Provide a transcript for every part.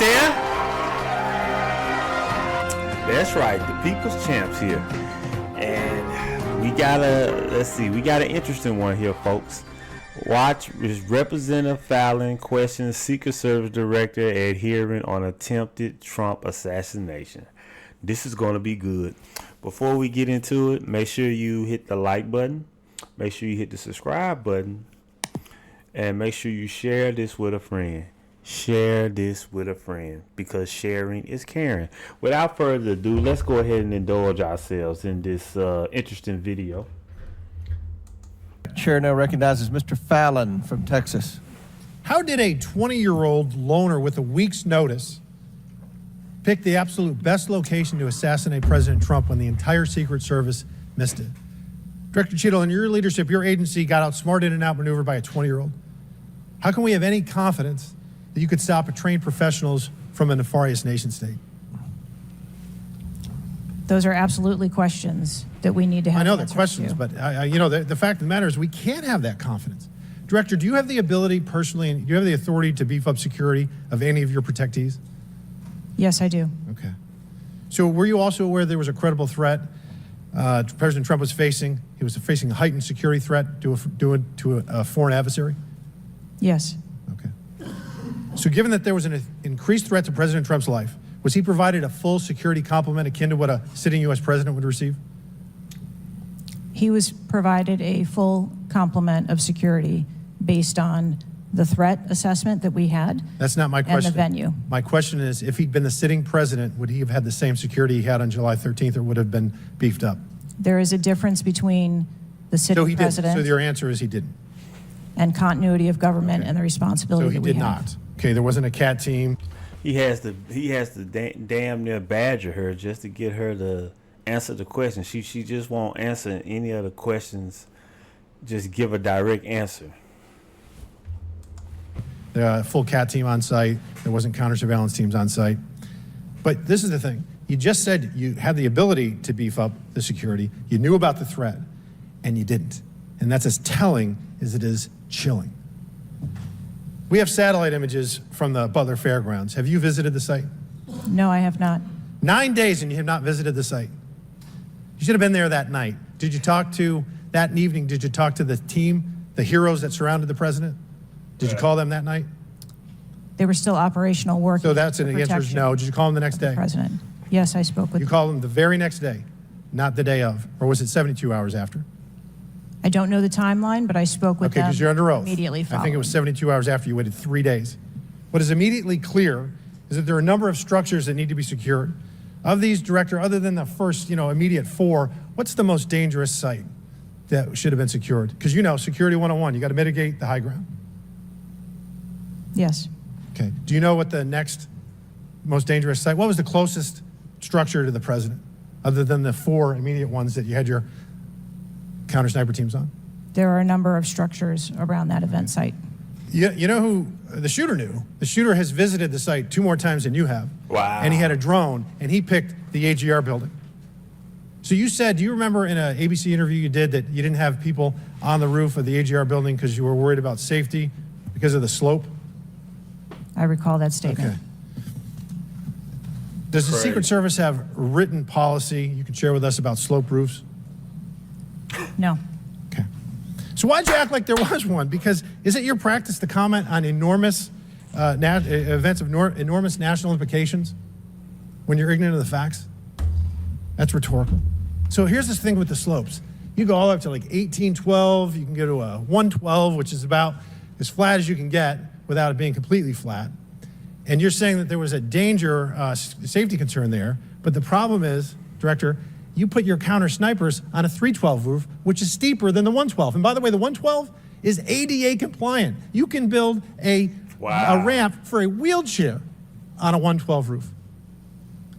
here. That's right, the People's Champs here. And we got an interesting one here, folks. Watch Representative Fallon questions Secret Service Director at hearing on attempted Trump assassination. This is going to be good. Before we get into it, make sure you hit the like button. Make sure you hit the subscribe button. And make sure you share this with a friend. Share this with a friend, because sharing is caring. Without further ado, let's go ahead and indulge ourselves in this interesting video. Chair now recognizes Mr. Fallon from Texas. How did a 20-year-old loner with a week's notice pick the absolute best location to assassinate President Trump when the entire Secret Service missed it? Director Cheatle, in your leadership, your agency got outsmarted and outmaneuvered by a 20-year-old. How can we have any confidence that you could stop a trained professionals from a nefarious nation state? Those are absolutely questions that we need to have. I know they're questions, but the fact of the matter is we can't have that confidence. Director, do you have the ability personally, and do you have the authority to beef up security of any of your protectees? Yes, I do. Okay. So were you also aware there was a credible threat President Trump was facing? He was facing a heightened security threat to a foreign adversary? Yes. Okay. So given that there was an increased threat to President Trump's life, was he provided a full security complement akin to what a sitting U.S. president would receive? He was provided a full complement of security based on the threat assessment that we had. That's not my question. And the venue. My question is, if he'd been the sitting president, would he have had the same security he had on July 13th, or would have been beefed up? There is a difference between the sitting president. So your answer is he didn't. And continuity of government and the responsibility that we have. So he did not. Okay, there wasn't a cat team. He has to damn near badger her just to get her to answer the question. She just won't answer any other questions. Just give a direct answer. Full cat team on site. There wasn't counter surveillance teams on site. But this is the thing. You just said you had the ability to beef up the security. You knew about the threat, and you didn't. And that's as telling as it is chilling. We have satellite images from the Butler Fairgrounds. Have you visited the site? No, I have not. 9 days and you have not visited the site. You should have been there that night. Did you talk to, that evening, did you talk to the team, the heroes that surrounded the president? Did you call them that night? They were still operational work. So that's an answer is no. Did you call them the next day? President. Yes, I spoke with You called them the very next day, not the day of, or was it 72 hours after? I don't know the timeline, but I spoke with them because you're under oath. Immediately following. I think it was 72 hours after. You waited 3 days. What is immediately clear is that there are a number of structures that need to be secured. Of these, Director, other than the first, immediate 4, what's the most dangerous site that should have been secured? Because Security 101, you got to mitigate the high ground. Yes. Okay. Do you know what the next most dangerous site, what was the closest structure to the president, other than the 4 immediate ones that you had your counter sniper teams on? There are a number of structures around that event site. You know who the shooter knew? The shooter has visited the site 2 more times than you have. Wow. And he had a drone, and he picked the AGR building. So you said, do you remember in an ABC interview you did that you didn't have people on the roof of the AGR building because you were worried about safety because of the slope? I recall that statement. Okay. Does the Secret Service have written policy you can share with us about slope roofs? No. Okay. So why'd you act like there was one? Because is it your practice to comment on enormous events of enormous national implications when you're ignorant of the facts? That's rhetorical. So here's this thing with the slopes. You go all the way up to like 1812. You can go to a 112, which is about as flat as you can get without it being completely flat. And you're saying that there was a danger, safety concern there. But the problem is, Director, you put your counter snipers on a 312 roof, which is steeper than the 112. And by the way, the 112 is ADA compliant. You can build a ramp for a wheelchair on a 112 roof.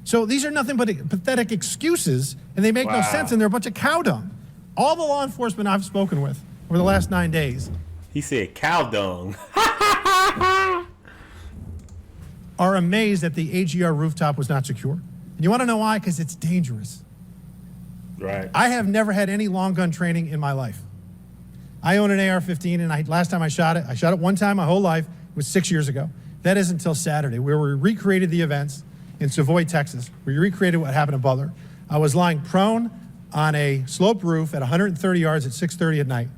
So these are nothing but pathetic excuses, and they make no sense, and they're a bunch of cow dung. All the law enforcement I've spoken with over the last 9 days. He said cow dung. Are amazed that the AGR rooftop was not secure. And you want to know why? Because it's dangerous. Right. I have never had any long gun training in my life. I own an AR-15, and last time I shot it one time my whole life. It was 6 years ago. That is until Saturday, where we recreated the events in Savoy, Texas. We recreated what happened in Butler. I was lying prone on a sloped roof at 130 yards at 6:30 at night.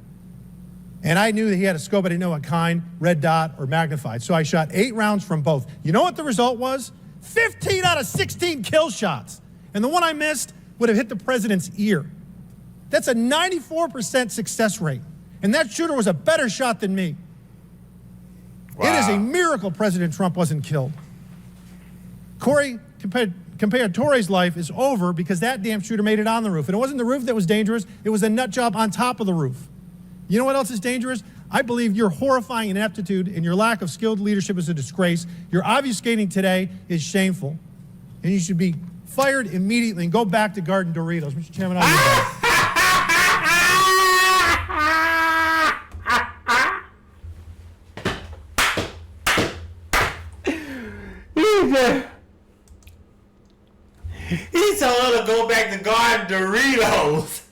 And I knew that he had a scope. I didn't know what kind, red dot or magnified. So I shot 8 rounds from both. You know what the result was? 15 out of 16 kill shots. And the one I missed would have hit the president's ear. That's a 94% success rate. And that shooter was a better shot than me. Wow. It is a miracle President Trump wasn't killed. Corey Comparatore life is over because that damn shooter made it on the roof. And it wasn't the roof that was dangerous. It was the nut job on top of the roof. You know what else is dangerous? I believe your horrifying ineptitude and your lack of skilled leadership is a disgrace. Your obfuscating today is shameful. And you should be fired immediately and go back to Garden Doritos. Mr. Chairman, I'll be back. He told her to go back to Garden Doritos.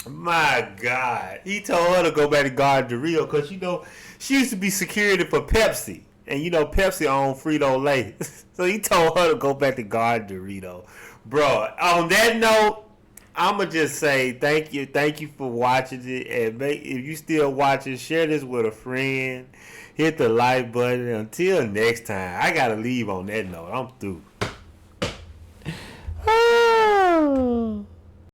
My God. He told her to go back to Garden Doritos because, you know, she used to be security for Pepsi. And, you know, Pepsi owned Frito-Lay. So he told her to go back to Garden Dorito. Bro, on that note, I'm going to just say thank you. Thank you for watching it. And if you still watching, share this with a friend. Hit the like button. Until next time, I got to leave on that note. I'm through.